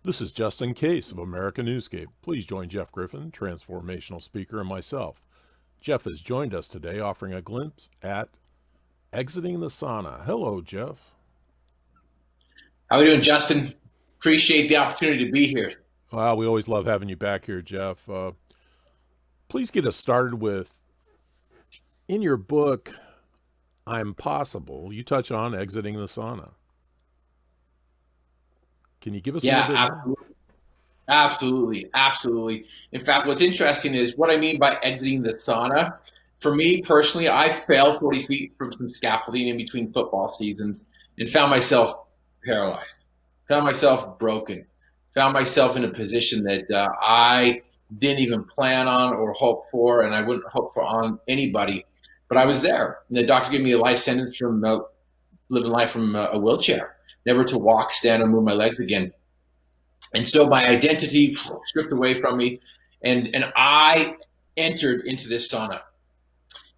This is Justin Case of America Newscape. Please join Jeff Griffin, transformational speaker, and myself. Jeff has joined us today offering a glimpse at exiting the sauna. Hello, Jeff. How are we doing, Justin? Appreciate the opportunity to be here. Well, we always love having you back here, Jeff. Please get us started with, in your book, I'm Possible, you touch on exiting the sauna. Can you give us a little bit more? Absolutely. In fact, what's interesting is what I mean by exiting the sauna. For me personally, I fell 40 feet from some scaffolding in between football seasons and found myself paralyzed, found myself broken, found myself in a position that I didn't even plan on or hope for, and I wouldn't hope for on anybody. But I was there. And the doctor gave me a life sentence from living life from a wheelchair, never to walk, stand, or move my legs again. And so my identity stripped away from me, and I entered into this sauna.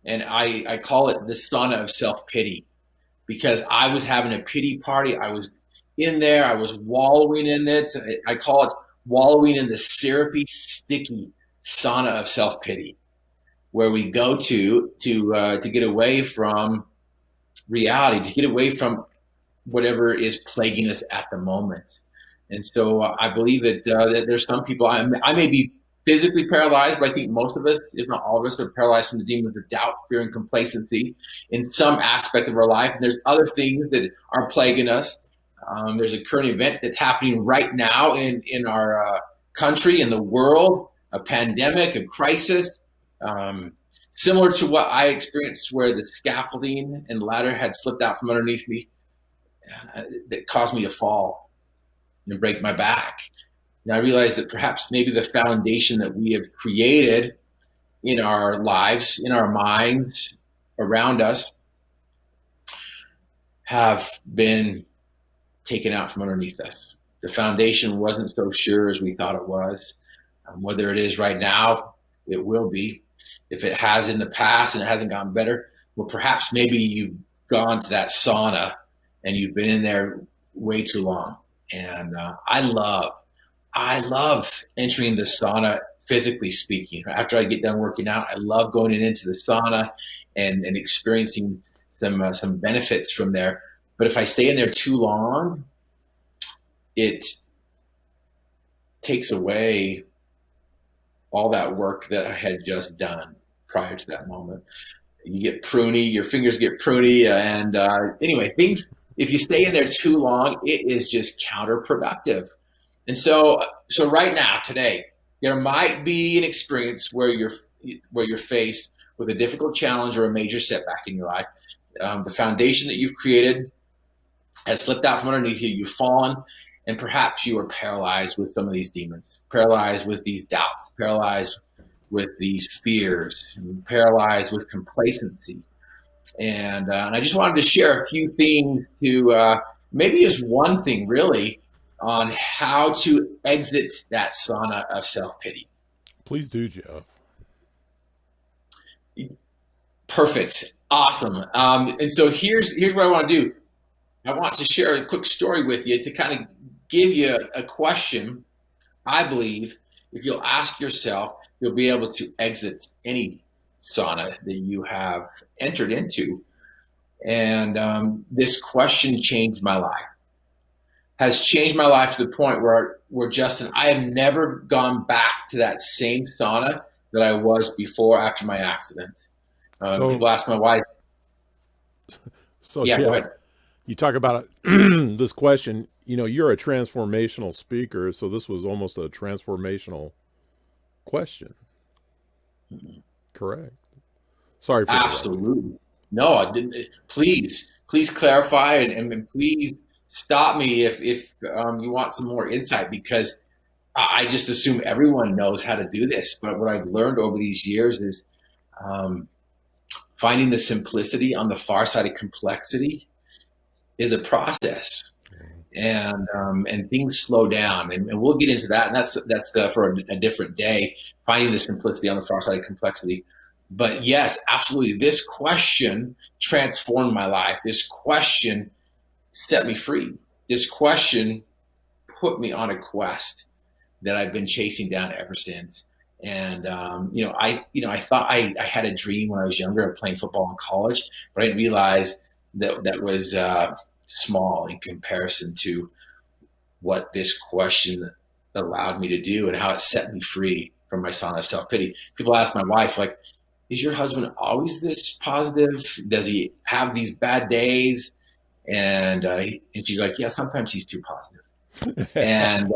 And I call it the sauna of self-pity, because I was having a pity party. I was in there. I was wallowing in it. I call it wallowing in the syrupy, sticky sauna of self-pity, where we go to get away from reality, to get away from whatever is plaguing us at the moment. And so I believe that there's some people, I may be physically paralyzed, but I think most of us, if not all of us, are paralyzed from the demons of doubt, fear, and complacency in some aspect of our life. And there's other things that are plaguing us. There's a current event that's happening right now in our country, in the world, a pandemic, a crisis, similar to what I experienced, where the scaffolding and ladder had slipped out from underneath me that caused me to fall and break my back. And I realized that perhaps maybe the foundation that we have created in our lives, in our minds, around us, have been taken out from underneath us. The foundation wasn't so sure as we thought it was. Whether it is right now, it will be. If it has in the past and it hasn't gotten better, well, perhaps maybe you've gone to that sauna and you've been in there way too long. And I love entering the sauna, physically speaking. After I get done working out, I love going into the sauna and experiencing some benefits from there. But if I stay in there too long, it takes away all that work that I had just done prior to that moment. You get pruny, your fingers get pruny, and anyway, things. If you stay in there too long, it is just counterproductive. And so right now, today, there might be an experience where you're faced with a difficult challenge or a major setback in your life. The foundation that you've created has slipped out from underneath you. You've fallen, and perhaps you are paralyzed with some of these demons, paralyzed with these doubts, paralyzed with these fears, and paralyzed with complacency. And I just wanted to share a few things to maybe just one thing really on how to exit that sauna of self-pity. Please do, Jeff. Perfect. Awesome. And so here's what I want to do. I want to share a quick story with you to kind of give you a question. I believe if you'll ask yourself, you'll be able to exit any sauna that you have entered into. And this question changed my life, has changed my life to the point where Justin, I have never gone back to that same sauna that I was before after my accident. People ask my wife. So yeah, Jeff, go ahead. you talk about this question. You know, you're a transformational speaker, so this was almost a transformational question. Correct. Sorry for Absolutely. No, I didn't. Please clarify and please stop me if you want some more insight, because I just assume everyone knows how to do this. But what I've learned over these years is finding the simplicity on the far side of complexity is a process. And things slow down, and we'll get into that. And that's for a different day. Finding the simplicity on the far side of complexity. But yes, absolutely. This question transformed my life. This question set me free. This question put me on a quest that I've been chasing down ever since. And I thought I had a dream when I was younger of playing football in college, but I didn't realize that was small in comparison to what this question allowed me to do and how it set me free from my sauna self-pity. People ask my wife, like, is your husband always this positive? Does he have these bad days? And she's like, yeah, sometimes he's too positive. And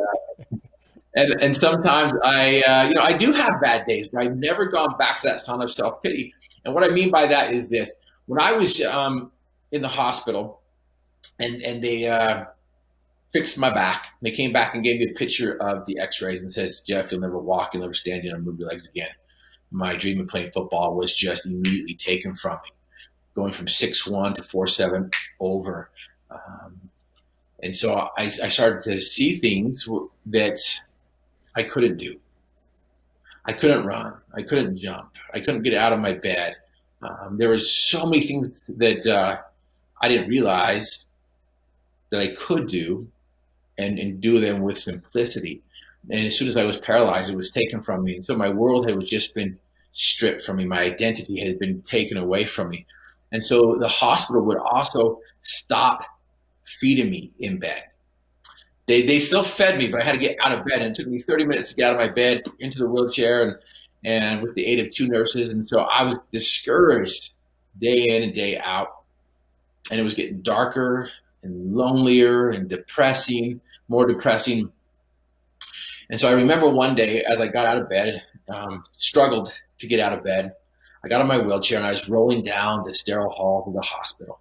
sometimes I do have bad days, but I've never gone back to that sauna of self-pity. And what I mean by that is this: when I was in the hospital, and they fixed my back, they came back and gave me a picture of the X-rays and says, Jeff, you'll never walk, you'll never stand, you'll never move your legs again. My dream of playing football was just immediately taken from me, going from 6'1" to 4'7" over. And so I started to see things that I couldn't do. I couldn't run. I couldn't jump. I couldn't get out of my bed. There was so many things that I didn't realize that I could do and do them with simplicity. And as soon as I was paralyzed, it was taken from me. And so my world had just been stripped from me. My identity had been taken away from me. And so the hospital would also stop feeding me in bed. They still fed me, but I had to get out of bed. And it took me 30 minutes to get out of my bed into the wheelchair and with the aid of 2 nurses. And so I was discouraged day in and day out. And it was getting darker and lonelier and depressing, more depressing. And so I remember one day as I got out of bed, struggled to get out of bed. I got on my wheelchair and I was rolling down the sterile halls of the hospital.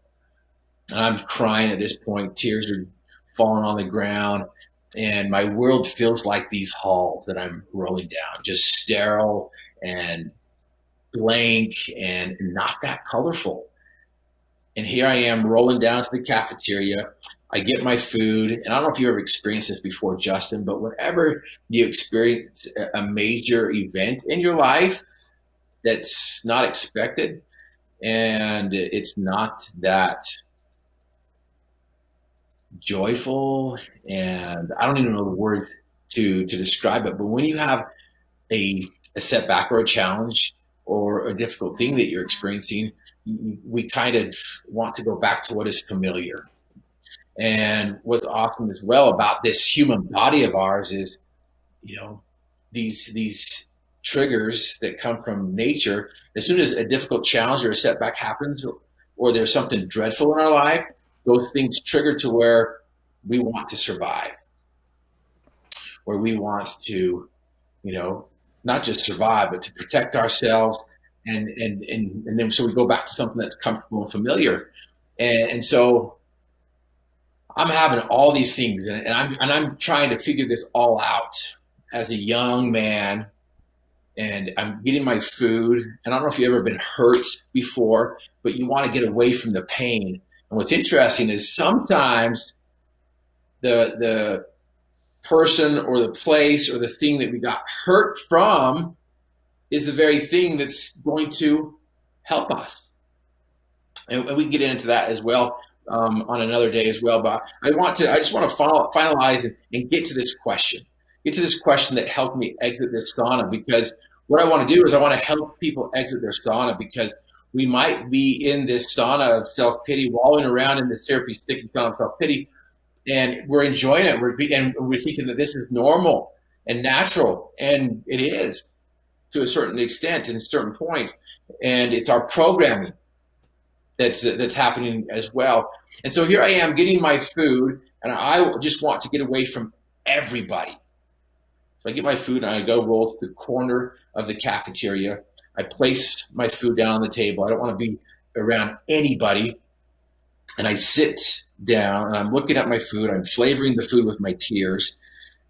And I'm crying at this point. Tears are falling on the ground. And my world feels like these halls that I'm rolling down, just sterile and blank and not that colorful. And here I am rolling down to the cafeteria. I get my food. And I don't know if you ever experienced this before, Justin, but whenever you experience a major event in your life that's not expected and it's not that joyful, and I don't even know the words to describe it, but when you have a setback or a challenge or a difficult thing that you're experiencing, we kind of want to go back to what is familiar. And what's awesome as well about this human body of ours is, these triggers that come from nature. As soon as a difficult challenge or a setback happens, or there's something dreadful in our life, those things trigger to where we want to survive, where we want to, not just survive, but to protect ourselves. And then so we go back to something that's comfortable and familiar. And so I'm having all these things and I'm trying to figure this all out as a young man, and I'm getting my food. And I don't know if you've ever been hurt before, but you want to get away from the pain. And what's interesting is sometimes the person or the place or the thing that we got hurt from is the very thing that's going to help us. And we can get into that as well on another day as well. But I just want to finalize and get to this question. Get to this question that helped me exit this sauna, because what I want to do is I want to help people exit their sauna, because we might be in this sauna of self-pity, wallowing around in this therapy sticky sauna of self-pity, and we're enjoying it. We're thinking that this is normal and natural, and it is to a certain extent and a certain point. And it's our programming that's happening as well. And so here I am getting my food, and I just want to get away from everybody. So I get my food and I go roll to the corner of the cafeteria. I place my food down on the table. I don't want to be around anybody. And I sit down and I'm looking at my food. I'm flavoring the food with my tears.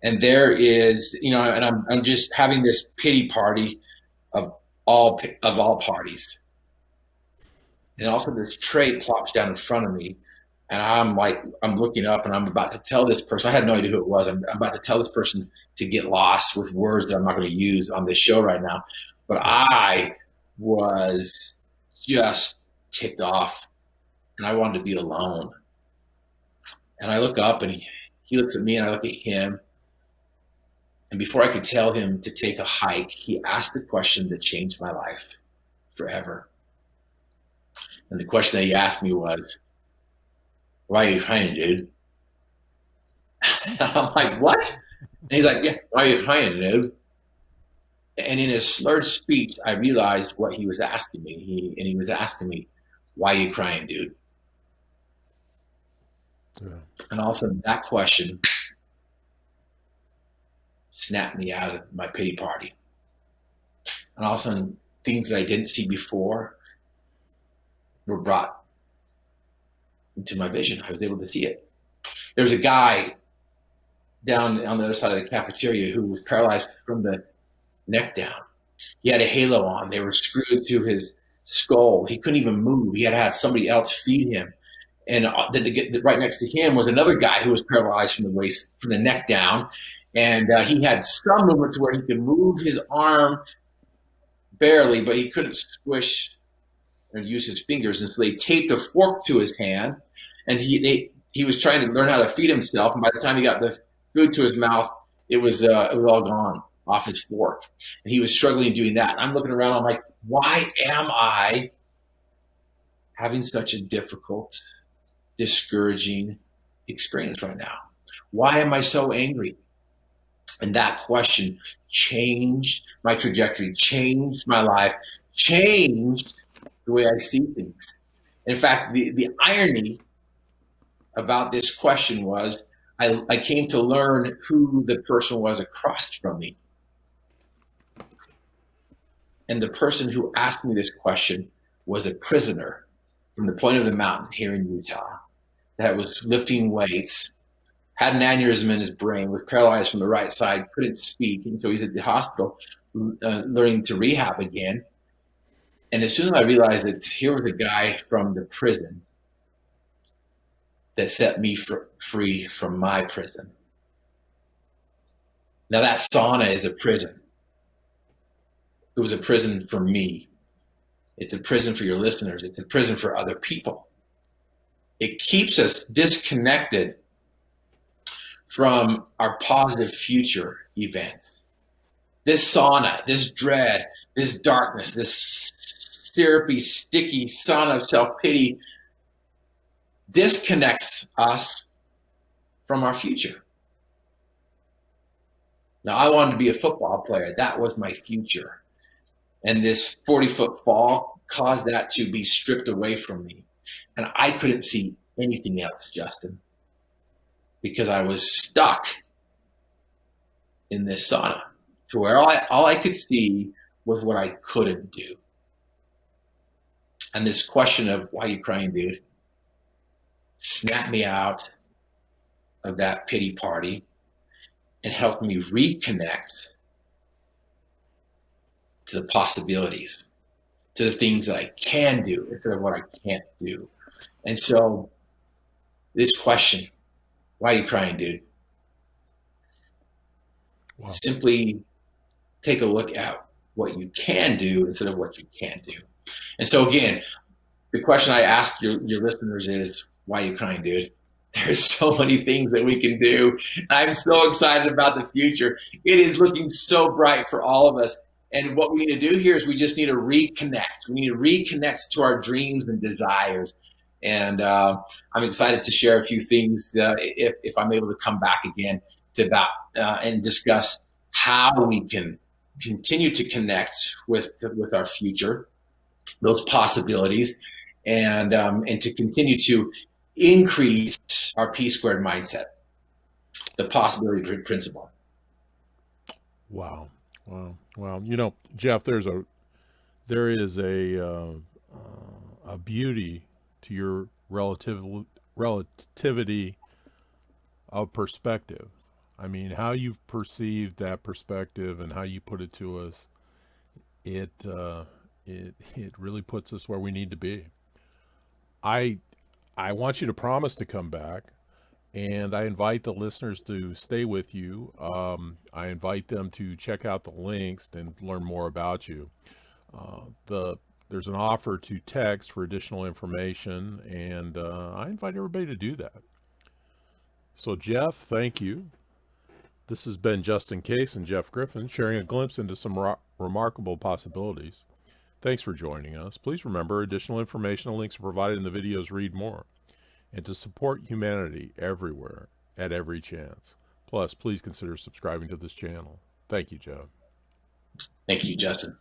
And there is, and I'm just having this pity party of all parties. And also this tray plops down in front of me. And I'm looking up and I'm about to tell this person, I had no idea who it was. I'm about to tell this person to get lost with words that I'm not going to use on this show right now. But I was just ticked off and I wanted to be alone. And I look up and He looks at me and I look at him. And before I could tell him to take a hike, he asked a question that changed my life forever. And the question that he asked me was, "Why are you crying, dude?" I'm like, "What?" And he's like, "Yeah, why are you crying, dude?" And in his slurred speech, I realized what he was asking me. He was asking me, "Why are you crying, dude?" Yeah. And all of a sudden, that question snapped me out of my pity party. And all of a sudden, things that I didn't see before were brought into my vision. I was able to see it. There was a guy down on the other side of the cafeteria who was paralyzed from the neck down. He had a halo on. They were screwed to his skull. He couldn't even move. He had to have somebody else feed him. And right next to him was another guy who was paralyzed from the neck down. And he had some movement to where he could move his arm barely, but he couldn't squish or use his fingers. And so they taped a fork to his hand, and he was trying to learn how to feed himself. And by the time he got the food to his mouth, it was all gone off his fork. And he was struggling doing that. And I'm looking around, I'm like, why am I having such a difficult, discouraging experience right now? Why am I so angry? And that question changed my trajectory, changed my life, changed the way I see things. In fact, the irony about this question was I came to learn who the person was across from me. And the person who asked me this question was a prisoner from the point of the mountain here in Utah that was lifting weights, had an aneurysm in his brain, was paralyzed from the right side, couldn't speak. And so he's at the hospital learning to rehab again. And as soon as I realized that here was a guy from the prison that set me free from my prison. Now that sauna is a prison. It was a prison for me. It's a prison for your listeners. It's a prison for other people. It keeps us disconnected from our positive future events. This sauna, this dread, this darkness, this syrupy, sticky sauna of self-pity disconnects us from our future. Now, I wanted to be a football player. That was my future. And this 40-foot fall caused that to be stripped away from me. And I couldn't see anything else, Justin, because I was stuck in this sauna to where all I could see was what I couldn't do. And this question of, "Why are you crying, dude?" snapped me out of that pity party and helped me reconnect to the possibilities, to the things that I can do instead of what I can't do. And so this question, "Why are you crying, dude?" Wow. Simply take a look at what you can do instead of what you can't do. And so again, the question I ask your listeners is, why are you crying, dude? There's so many things that we can do. I'm so excited about the future. It is looking so bright for all of us. And what we need to do here is we just need to reconnect. We need to reconnect to our dreams and desires. And I'm excited to share a few things if I'm able to come back again to about and discuss how we can continue to connect with our future, those possibilities, and to continue to increase our P-squared mindset, the possibility principle. Wow. You know, Jeff, there is a beauty to your relativity of perspective. I mean, how you've perceived that perspective and how you put it to us, it really puts us where we need to be. I want you to promise to come back, and I invite the listeners to stay with you. I invite them to check out the links and learn more about you. There's an offer to text for additional information, and I invite everybody to do that. So, Jeff, thank you. This has been Justin Case and Jeff Griffin sharing a glimpse into some remarkable possibilities. Thanks for joining us. Please remember, additional information and links are provided in the videos Read More, and to support humanity everywhere at every chance. Plus, please consider subscribing to this channel. Thank you, Jeff. Thank you, Justin.